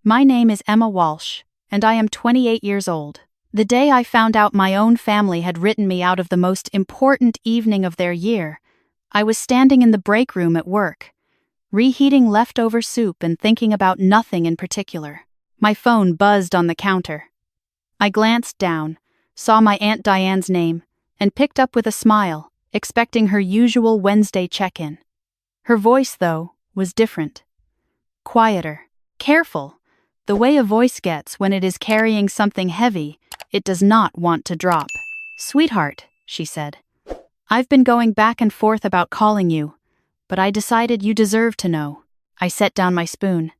My name is Emma Walsh, and I am 28 years old. The day I found out my own family had written me out of the most important evening of their year, I was standing in the break room at work, reheating leftover soup and thinking about nothing in particular. My phone buzzed on the counter. I glanced down, saw my Aunt Diane's name, and picked up with a smile, expecting her usual Wednesday check-in. Her voice, though, was different. Quieter, careful, the way a voice gets when it is carrying something heavy it does not want to drop. "Sweetheart," she said, "I've been going back and forth about calling you, but I decided you deserve to know." I set down my spoon.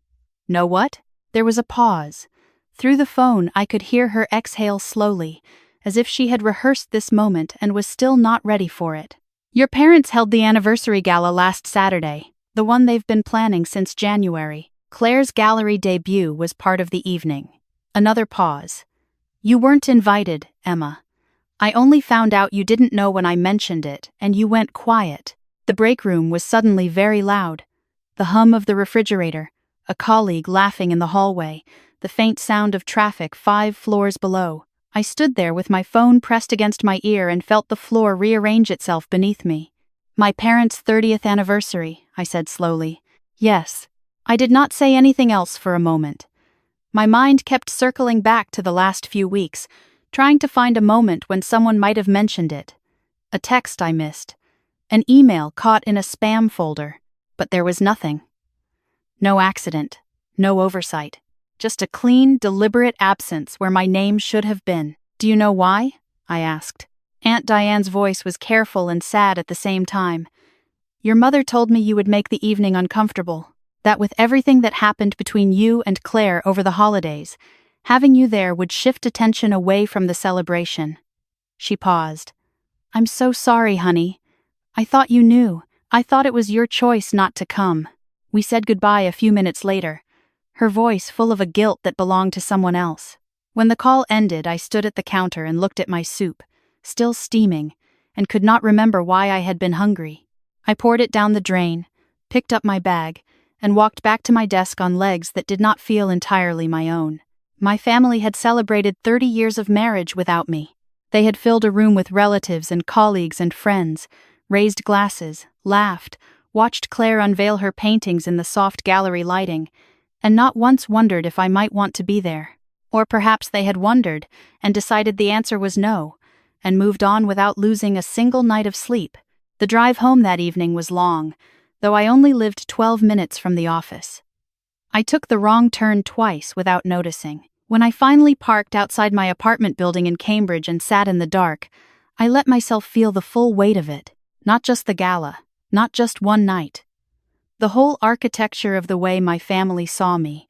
"Know what?" There was a pause. Through the phone I could hear her exhale slowly, as if she had rehearsed this moment and was still not ready for it. "Your parents held the anniversary gala last Saturday, the one they've been planning since January. Claire's gallery debut was part of the evening." Another pause. "You weren't invited, Emma. I only found out you didn't know when I mentioned it, and you went quiet." The break room was suddenly very loud. The hum of the refrigerator, a colleague laughing in the hallway, the faint sound of traffic 5 floors below. I stood there with my phone pressed against my ear and felt the floor rearrange itself beneath me. "My parents' 30th anniversary," I said slowly. "Yes." I did not say anything else for a moment. My mind kept circling back to the last few weeks, trying to find a moment when someone might have mentioned it. A text I missed. An email caught in a spam folder. But there was nothing. No accident. No oversight. Just a clean, deliberate absence where my name should have been. "Do you know why?" I asked. Aunt Diane's voice was careful and sad at the same time. "Your mother told me you would make the evening uncomfortable. That with everything that happened between you and Claire over the holidays, having you there would shift attention away from the celebration." She paused. "I'm so sorry, honey. I thought you knew. I thought it was your choice not to come." We said goodbye a few minutes later, her voice full of a guilt that belonged to someone else. When the call ended, I stood at the counter and looked at my soup, still steaming, and could not remember why I had been hungry. I poured it down the drain, picked up my bag, and walked back to my desk on legs that did not feel entirely my own. My family had celebrated 30 years of marriage without me. They had filled a room with relatives and colleagues and friends, raised glasses, laughed, watched Claire unveil her paintings in the soft gallery lighting, and not once wondered if I might want to be there. Or perhaps they had wondered and decided the answer was no, and moved on without losing a single night of sleep. The drive home that evening was long, though I only lived 12 minutes from the office. I took the wrong turn twice without noticing. When I finally parked outside my apartment building in Cambridge and sat in the dark, I let myself feel the full weight of it. Not just the gala, not just one night. The whole architecture of the way my family saw me,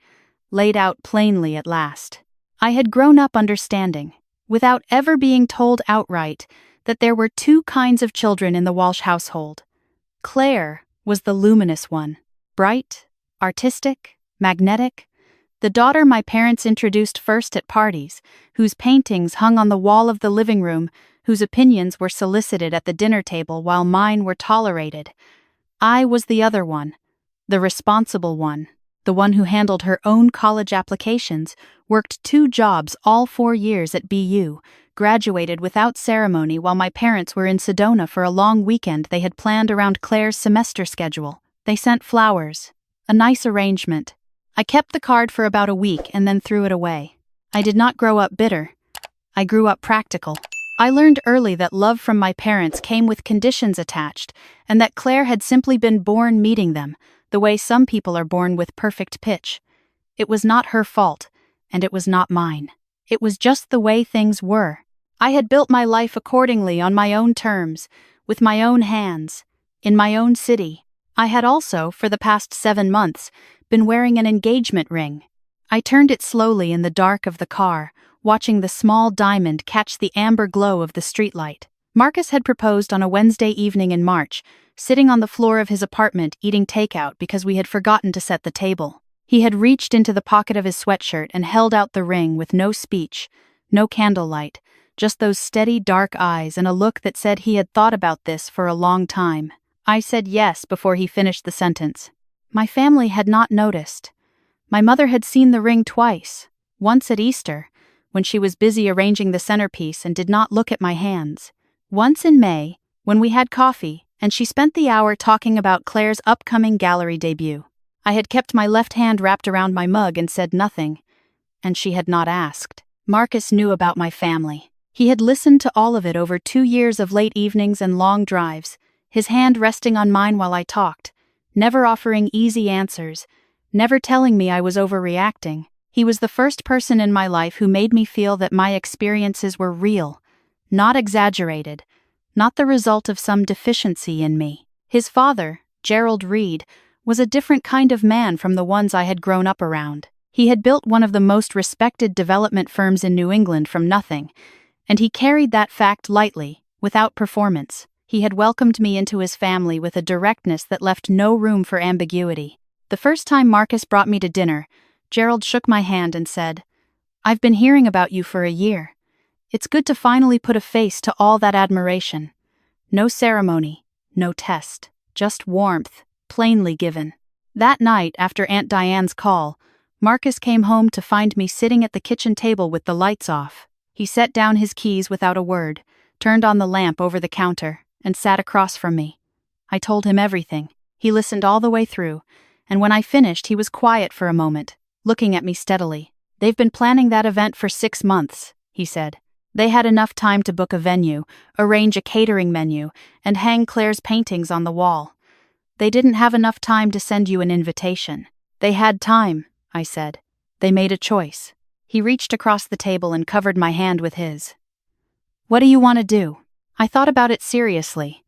laid out plainly at last. I had grown up understanding, without ever being told outright, that there were 2 kinds of children in the Walsh household. Claire was the luminous one, bright, artistic, magnetic, the daughter my parents introduced first at parties, whose paintings hung on the wall of the living room, whose opinions were solicited at the dinner table while mine were tolerated. I was the other one, the responsible one, the one who handled her own college applications, worked 2 jobs all 4 years at BU, graduated without ceremony while my parents were in Sedona for a long weekend they had planned around Claire's semester schedule. They sent flowers. A nice arrangement. I kept the card for about a week and then threw it away. I did not grow up bitter. I grew up practical. I learned early that love from my parents came with conditions attached, and that Claire had simply been born meeting them, the way some people are born with perfect pitch. It was not her fault, and it was not mine. It was just the way things were. I had built my life accordingly on my own terms, with my own hands, in my own city. I had also, for the past 7 months, been wearing an engagement ring. I turned it slowly in the dark of the car, watching the small diamond catch the amber glow of the streetlight. Marcus had proposed on a Wednesday evening in March, sitting on the floor of his apartment eating takeout because we had forgotten to set the table. He had reached into the pocket of his sweatshirt and held out the ring with no speech, no candlelight, just those steady dark eyes and a look that said he had thought about this for a long time. I said yes before he finished the sentence. My family had not noticed. My mother had seen the ring twice, once at Easter, when she was busy arranging the centerpiece and did not look at my hands. Once in May, when we had coffee, and she spent the hour talking about Claire's upcoming gallery debut. I had kept my left hand wrapped around my mug and said nothing, and she had not asked. Marcus knew about my family. He had listened to all of it over 2 years of late evenings and long drives, his hand resting on mine while I talked, never offering easy answers, never telling me I was overreacting. He was the first person in my life who made me feel that my experiences were real, not exaggerated, not the result of some deficiency in me. His father, Gerald Reed, was a different kind of man from the ones I had grown up around. He had built one of the most respected development firms in New England from nothing, and he carried that fact lightly, without performance. He had welcomed me into his family with a directness that left no room for ambiguity. The first time Marcus brought me to dinner, Gerald shook my hand and said, "I've been hearing about you for a year. It's good to finally put a face to all that admiration. No ceremony, no test, just warmth, plainly given." That night, after Aunt Diane's call, Marcus came home to find me sitting at the kitchen table with the lights off. He set down his keys without a word, turned on the lamp over the counter, and sat across from me. I told him everything. He listened all the way through, and when I finished, he was quiet for a moment, looking at me steadily. "They've been planning that event for 6 months, he said. They had enough time to book a venue, arrange a catering menu, and hang Claire's paintings on the wall. They didn't have enough time to send you an invitation." "They had time," I said. "They made a choice." He reached across the table and covered my hand with his. "What do you want to do?" I thought about it seriously.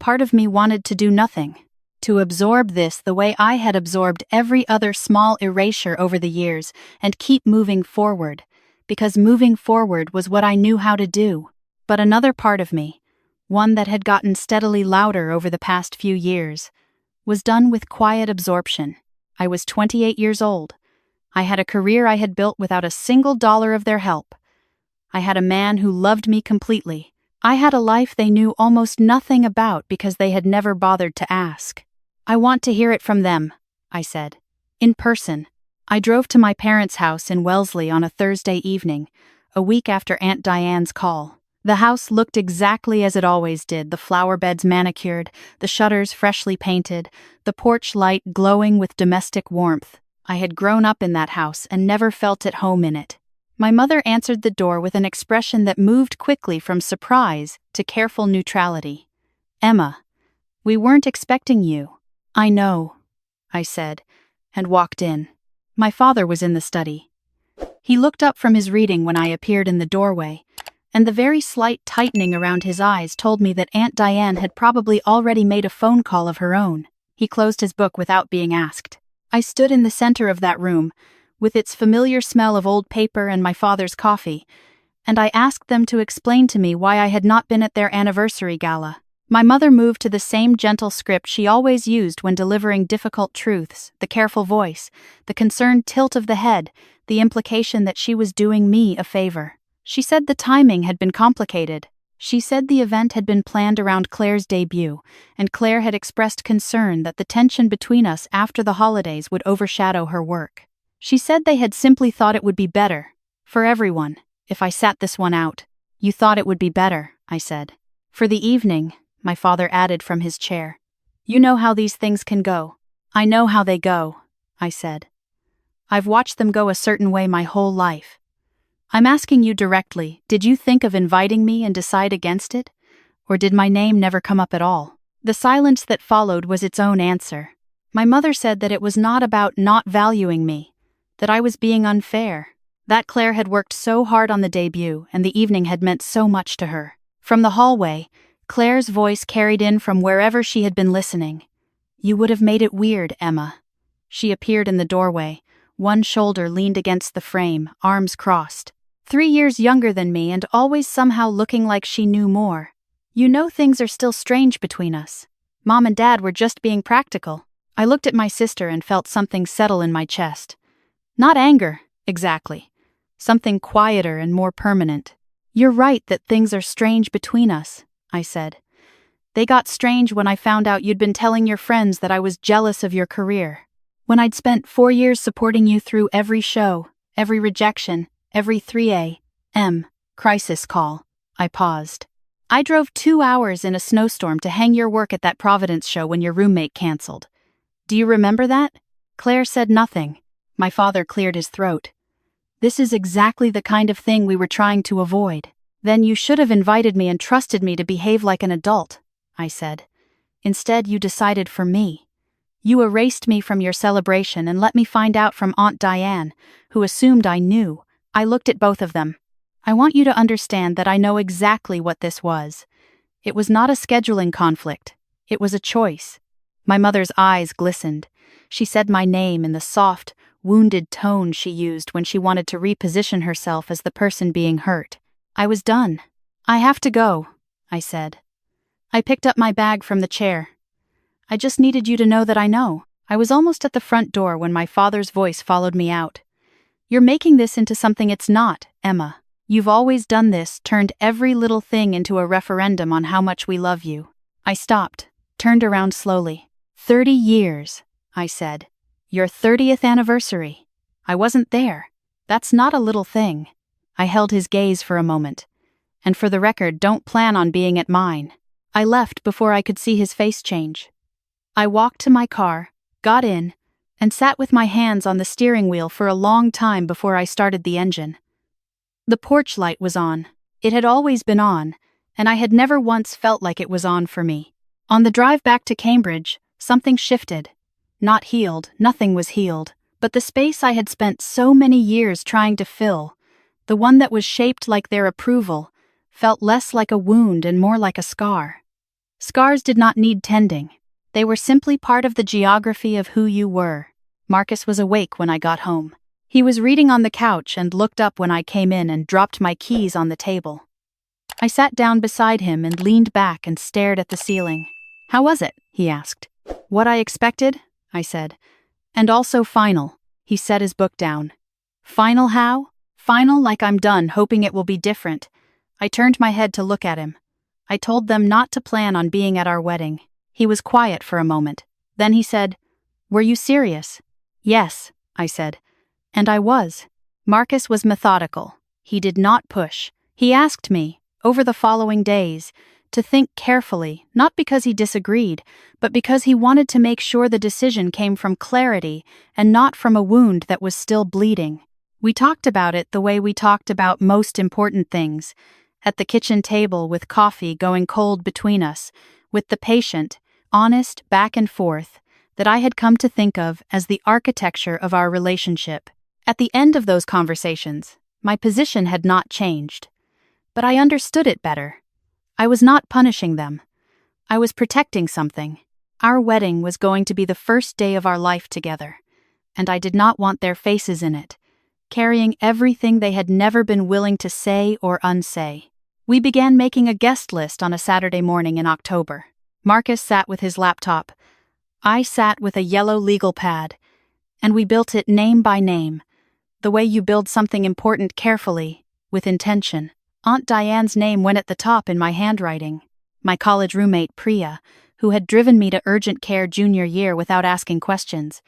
Part of me wanted to do nothing, to absorb this the way I had absorbed every other small erasure over the years and keep moving forward, because moving forward was what I knew how to do. But another part of me, one that had gotten steadily louder over the past few years, was done with quiet absorption. I was 28 years old. I had a career I had built without a single dollar of their help. I had a man who loved me completely. I had a life they knew almost nothing about because they had never bothered to ask. "I want to hear it from them," I said. "In person." I drove to my parents' house in Wellesley on a Thursday evening, a week after Aunt Diane's call. The house looked exactly as it always did, the flower beds manicured, the shutters freshly painted, the porch light glowing with domestic warmth. I had grown up in that house and never felt at home in it. My mother answered the door with an expression that moved quickly from surprise to careful neutrality. "Emma, we weren't expecting you." "I know," I said, and walked in. My father was in the study. He looked up from his reading when I appeared in the doorway, and the very slight tightening around his eyes told me that Aunt Diane had probably already made a phone call of her own. He closed his book without being asked. I stood in the center of that room, with its familiar smell of old paper and my father's coffee, and I asked them to explain to me why I had not been at their anniversary gala. My mother moved to the same gentle script she always used when delivering difficult truths, the careful voice, the concerned tilt of the head, the implication that she was doing me a favor. She said the timing had been complicated. She said the event had been planned around Claire's debut, and Claire had expressed concern that the tension between us after the holidays would overshadow her work. She said they had simply thought it would be better, for everyone, if I sat this one out. "You thought it would be better," I said. "For the evening," my father added from his chair. "You know how these things can go." "I know how they go," I said. "I've watched them go a certain way my whole life. I'm asking you directly, did you think of inviting me and decide against it? Or did my name never come up at all?" The silence that followed was its own answer. My mother said that it was not about not valuing me, that I was being unfair, that Claire had worked so hard on the debut and the evening had meant so much to her. From the hallway, Claire's voice carried in from wherever she had been listening. "You would have made it weird, Emma." She appeared in the doorway, one shoulder leaned against the frame, arms crossed. 3 years younger than me and always somehow looking like she knew more. "You know things are still strange between us. Mom and Dad were just being practical." I looked at my sister and felt something settle in my chest. Not anger, exactly. Something quieter and more permanent. "You're right that things are strange between us," I said. "They got strange when I found out you'd been telling your friends that I was jealous of your career." When I'd spent 4 years supporting you through every show, every rejection, every 3 a.m. crisis call, I paused. I drove 2 hours in a snowstorm to hang your work at that Providence show when your roommate canceled. Do you remember that? Claire said nothing. My father cleared his throat. This is exactly the kind of thing we were trying to avoid. Then you should have invited me and trusted me to behave like an adult, I said. Instead, you decided for me. You erased me from your celebration and let me find out from Aunt Diane, who assumed I knew. I looked at both of them. I want you to understand that I know exactly what this was. It was not a scheduling conflict. It was a choice. My mother's eyes glistened. She said my name in the soft, wounded tone she used when she wanted to reposition herself as the person being hurt. I was done. I have to go, I said. I picked up my bag from the chair. I just needed you to know that I know. I was almost at the front door when my father's voice followed me out. You're making this into something it's not, Emma. You've always done this, turned every little thing into a referendum on how much we love you. I stopped, turned around slowly. 30 years, I said. Your 30th anniversary. I wasn't there. That's not a little thing. I held his gaze for a moment. And for the record, don't plan on being at mine. I left before I could see his face change. I walked to my car, got in, and sat with my hands on the steering wheel for a long time before I started the engine. The porch light was on. It had always been on, and I had never once felt like it was on for me. On the drive back to Cambridge, something shifted. Not healed, nothing was healed, but the space I had spent so many years trying to fill, the one that was shaped like their approval, felt less like a wound and more like a scar. Scars did not need tending. They were simply part of the geography of who you were. Marcus was awake when I got home. He was reading on the couch and looked up when I came in and dropped my keys on the table. I sat down beside him and leaned back and stared at the ceiling. How was it? He asked. What I expected, I said. And also final. He set his book down. Final how? Final like I'm done, hoping it will be different. I turned my head to look at him. I told them not to plan on being at our wedding. He was quiet for a moment. Then he said, Were you serious? Yes, I said. And I was. Marcus was methodical. He did not push. He asked me, over the following days, to think carefully, not because he disagreed, but because he wanted to make sure the decision came from clarity and not from a wound that was still bleeding. We talked about it the way we talked about most important things, at the kitchen table with coffee going cold between us, with the patient, honest back and forth that I had come to think of as the architecture of our relationship. At the end of those conversations, my position had not changed, but I understood it better. I was not punishing them. I was protecting something. Our wedding was going to be the first day of our life together, and I did not want their faces in it, carrying everything they had never been willing to say or unsay. We began making a guest list on a Saturday morning in October. Marcus sat with his laptop. I sat with a yellow legal pad, and we built it name by name, the way you build something important carefully, with intention. Aunt Diane's name went at the top in my handwriting. My college roommate, Priya, who had driven me to urgent care junior year without asking questions.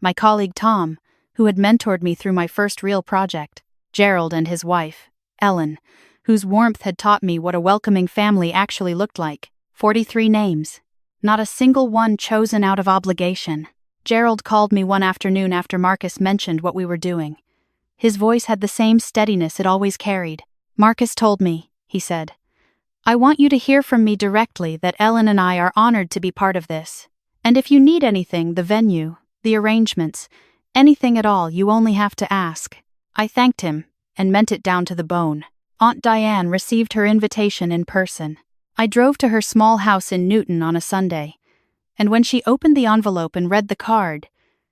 My colleague, Tom, who had mentored me through my first real project. Gerald and his wife, Ellen, whose warmth had taught me what a welcoming family actually looked like. 43 names. Not a single one chosen out of obligation. Gerald called me one afternoon after Marcus mentioned what we were doing. His voice had the same steadiness it always carried. Marcus told me, he said, I want you to hear from me directly that Ellen and I are honored to be part of this. And if you need anything, the venue, the arrangements, anything at all, you only have to ask. I thanked him, and meant it down to the bone. Aunt Diane received her invitation in person. I drove to her small house in Newton on a Sunday, and when she opened the envelope and read the card,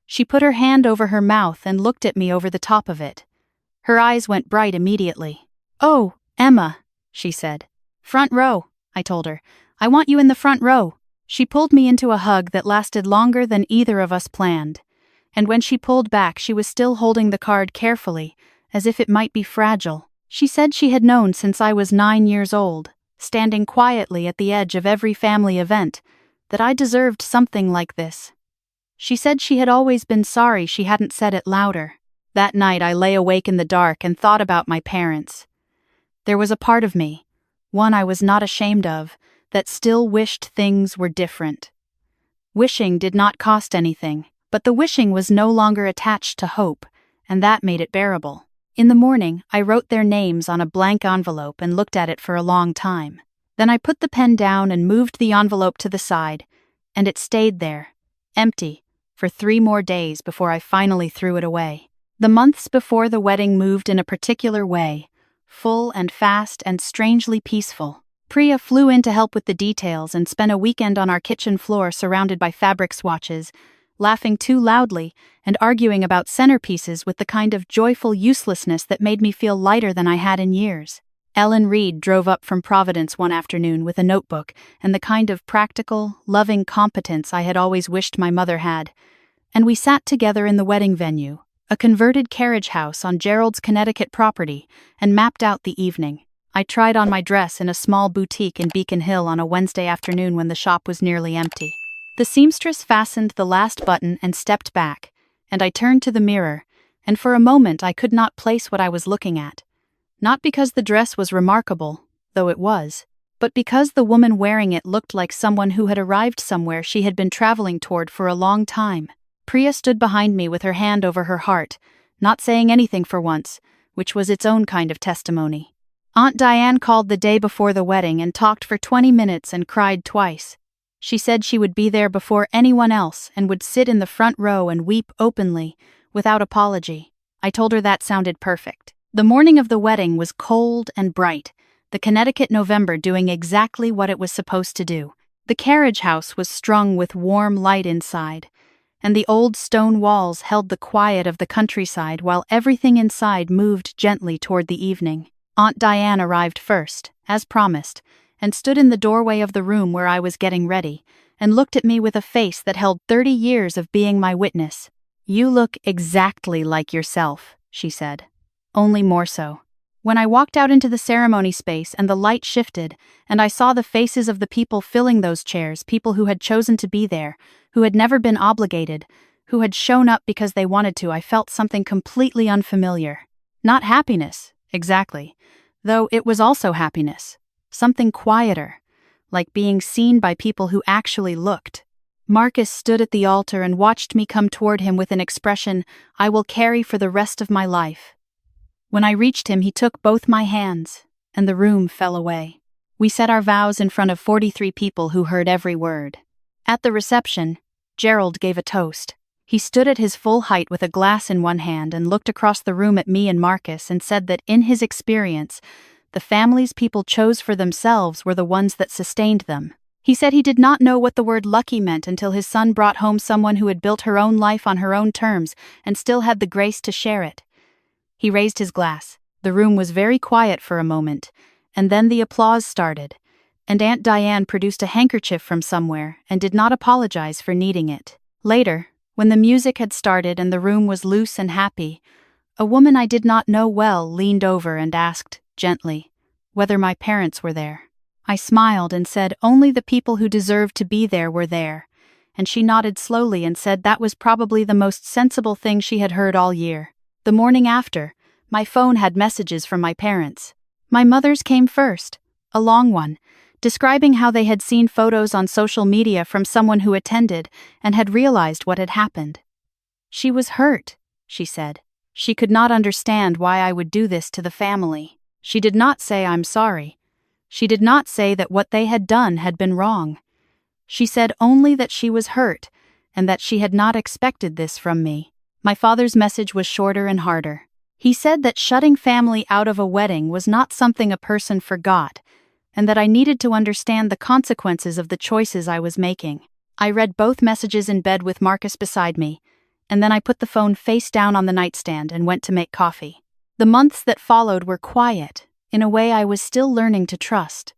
she put her hand over her mouth and looked at me over the top of it. Her eyes went bright immediately. Oh, Emma, she said. Front row, I told her. I want you in the front row. She pulled me into a hug that lasted longer than either of us planned, and when she pulled back she was still holding the card carefully, as if it might be fragile. She said she had known since I was 9 years old, standing quietly at the edge of every family event, that I deserved something like this. She said she had always been sorry she hadn't said it louder. That night I lay awake in the dark and thought about my parents. There was a part of me, one I was not ashamed of, that still wished things were different. Wishing did not cost anything, but the wishing was no longer attached to hope, and that made it bearable. In the morning, I wrote their names on a blank envelope and looked at it for a long time. Then I put the pen down and moved the envelope to the side, and it stayed there, empty, for 3 more days before I finally threw it away. The months before the wedding moved in a particular way, full and fast and strangely peaceful. Priya flew in to help with the details and spent a weekend on our kitchen floor surrounded by fabric swatches, laughing too loudly and arguing about centerpieces with the kind of joyful uselessness that made me feel lighter than I had in years. Ellen Reed drove up from Providence one afternoon with a notebook and the kind of practical, loving competence I had always wished my mother had, and we sat together in the wedding venue, a converted carriage house on Gerald's Connecticut property, and mapped out the evening. I tried on my dress in a small boutique in Beacon Hill on a Wednesday afternoon when the shop was nearly empty. The seamstress fastened the last button and stepped back, and I turned to the mirror, and for a moment I could not place what I was looking at. Not because the dress was remarkable, though it was, but because the woman wearing it looked like someone who had arrived somewhere she had been traveling toward for a long time. Priya stood behind me with her hand over her heart, not saying anything for once, which was its own kind of testimony. Aunt Diane called the day before the wedding and talked for 20 minutes and cried twice. She said she would be there before anyone else and would sit in the front row and weep openly, without apology. I told her that sounded perfect. The morning of the wedding was cold and bright, the Connecticut November doing exactly what it was supposed to do. The carriage house was strung with warm light inside, and the old stone walls held the quiet of the countryside while everything inside moved gently toward the evening. Aunt Diane arrived first, as promised, and stood in the doorway of the room where I was getting ready, and looked at me with a face that held 30 years of being my witness. "You look exactly like yourself," she said. "Only more so." When I walked out into the ceremony space and the light shifted, and I saw the faces of the people filling those chairs, people who had chosen to be there, who had never been obligated, who had shown up because they wanted to, I felt something completely unfamiliar. Not happiness, exactly, though it was also happiness. Something quieter, like being seen by people who actually looked. Marcus stood at the altar and watched me come toward him with an expression I will carry for the rest of my life. When I reached him, he took both my hands, and the room fell away. We said our vows in front of 43 people who heard every word. At the reception, Gerald gave a toast. He stood at his full height with a glass in one hand and looked across the room at me and Marcus and said that in his experience, the families people chose for themselves were the ones that sustained them. He said he did not know what the word lucky meant until his son brought home someone who had built her own life on her own terms and still had the grace to share it. He raised his glass. The room was very quiet for a moment, and then the applause started, and Aunt Diane produced a handkerchief from somewhere and did not apologize for needing it. Later, when the music had started and the room was loose and happy, a woman I did not know well leaned over and asked, gently, whether my parents were there. I smiled and said only the people who deserved to be there were there, and she nodded slowly and said that was probably the most sensible thing she had heard all year. The morning after, my phone had messages from my parents. My mother's came first, a long one, describing how they had seen photos on social media from someone who attended and had realized what had happened. She was hurt, she said. She could not understand why I would do this to the family. She did not say I'm sorry. She did not say that what they had done had been wrong. She said only that she was hurt and that she had not expected this from me. My father's message was shorter and harder. He said that shutting family out of a wedding was not something a person forgot, and that I needed to understand the consequences of the choices I was making. I read both messages in bed with Marcus beside me, and then I put the phone face down on the nightstand and went to make coffee. The months that followed were quiet, in a way I was still learning to trust.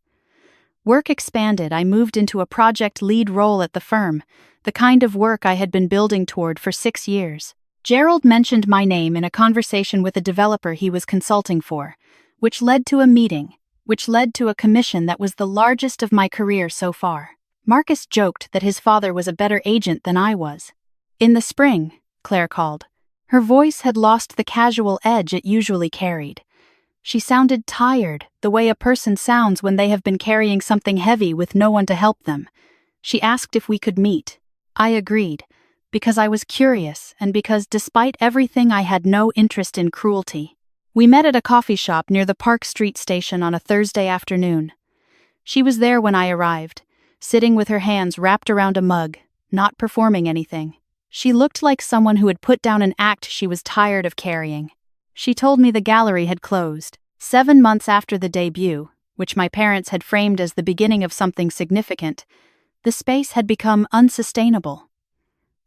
Work expanded. I moved into a project lead role at the firm, the kind of work I had been building toward for 6 years. Gerald mentioned my name in a conversation with a developer he was consulting for, which led to a meeting, which led to a commission that was the largest of my career so far. Marcus joked that his father was a better agent than I was. In the spring, Claire called. Her voice had lost the casual edge it usually carried. She sounded tired, the way a person sounds when they have been carrying something heavy with no one to help them. She asked if we could meet. I agreed, because I was curious and because despite everything I had no interest in cruelty. We met at a coffee shop near the Park Street station on a Thursday afternoon. She was there when I arrived, sitting with her hands wrapped around a mug, not performing anything. She looked like someone who had put down an act she was tired of carrying. She told me the gallery had closed, 7 months after the debut, which my parents had framed as the beginning of something significant. The space had become unsustainable.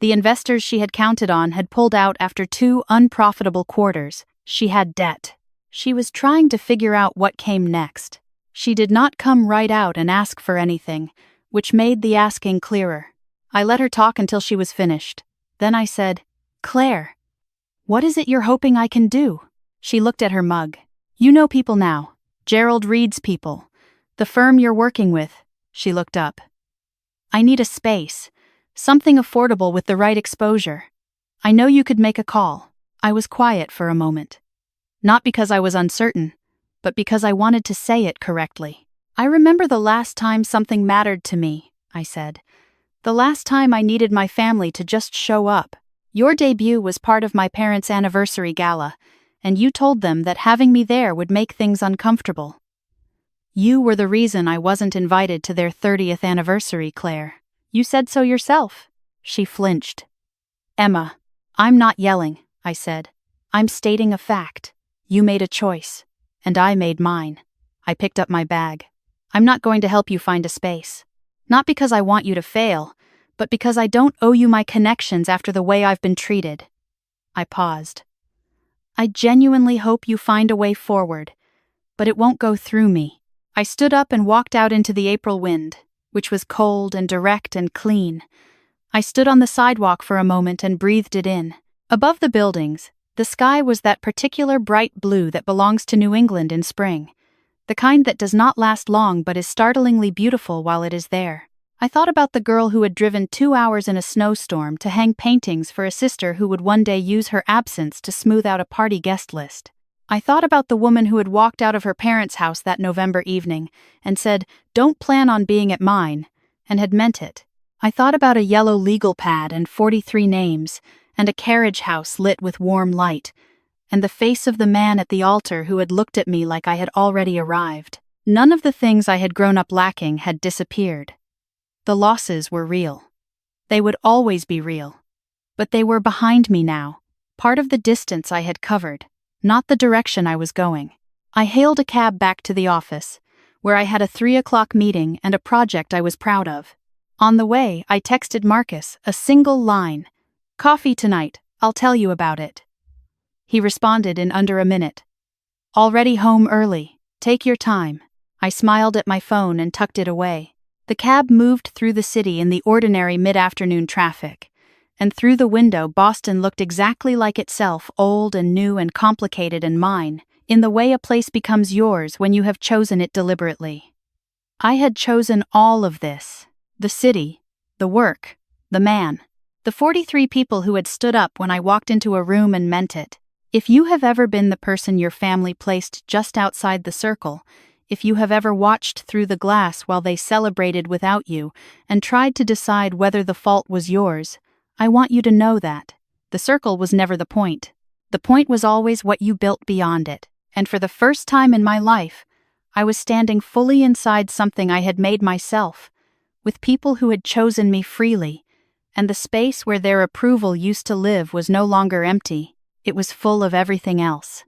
The investors she had counted on had pulled out after 2 unprofitable quarters. She had debt. She was trying to figure out what came next. She did not come right out and ask for anything, which made the asking clearer. I let her talk until she was finished. Then I said, "Claire, what is it you're hoping I can do?" She looked at her mug. "You know people now. Gerald Reed's people. The firm you're working with." She looked up. "I need a space. Something affordable with the right exposure. I know you could make a call." I was quiet for a moment. Not because I was uncertain, but because I wanted to say it correctly. "I remember the last time something mattered to me," I said. "The last time I needed my family to just show up. Your debut was part of my parents' anniversary gala, and you told them that having me there would make things uncomfortable. You were the reason I wasn't invited to their 30th anniversary, Claire. You said so yourself." She flinched. "Emma, I'm not yelling," I said. "I'm stating a fact. You made a choice, and I made mine." I picked up my bag. "I'm not going to help you find a space. Not because I want you to fail, but because I don't owe you my connections after the way I've been treated." I paused. "I genuinely hope you find a way forward, but it won't go through me." I stood up and walked out into the April wind, which was cold and direct and clean. I stood on the sidewalk for a moment and breathed it in. Above the buildings, the sky was that particular bright blue that belongs to New England in spring. The kind that does not last long but is startlingly beautiful while it is there. I thought about the girl who had driven 2 hours in a snowstorm to hang paintings for a sister who would one day use her absence to smooth out a party guest list. I thought about the woman who had walked out of her parents' house that November evening and said, "Don't plan on being at mine," and had meant it. I thought about a yellow legal pad and 43 names, and a carriage house lit with warm light, and the face of the man at the altar who had looked at me like I had already arrived. None of the things I had grown up lacking had disappeared. The losses were real. They would always be real. But they were behind me now, part of the distance I had covered, not the direction I was going. I hailed a cab back to the office, where I had a 3 o'clock meeting and a project I was proud of. On the way, I texted Marcus a single line, "Coffee tonight, I'll tell you about it." He responded in under a minute. "Already home early, take your time." I smiled at my phone and tucked it away. The cab moved through the city in the ordinary mid-afternoon traffic, and through the window Boston looked exactly like itself, old and new and complicated and mine, in the way a place becomes yours when you have chosen it deliberately. I had chosen all of this: the city, the work, the man, the 43 people who had stood up when I walked into a room and meant it. If you have ever been the person your family placed just outside the circle, if you have ever watched through the glass while they celebrated without you and tried to decide whether the fault was yours, I want you to know that the circle was never the point. The point was always what you built beyond it, and for the first time in my life, I was standing fully inside something I had made myself, with people who had chosen me freely, and the space where their approval used to live was no longer empty, it was full of everything else.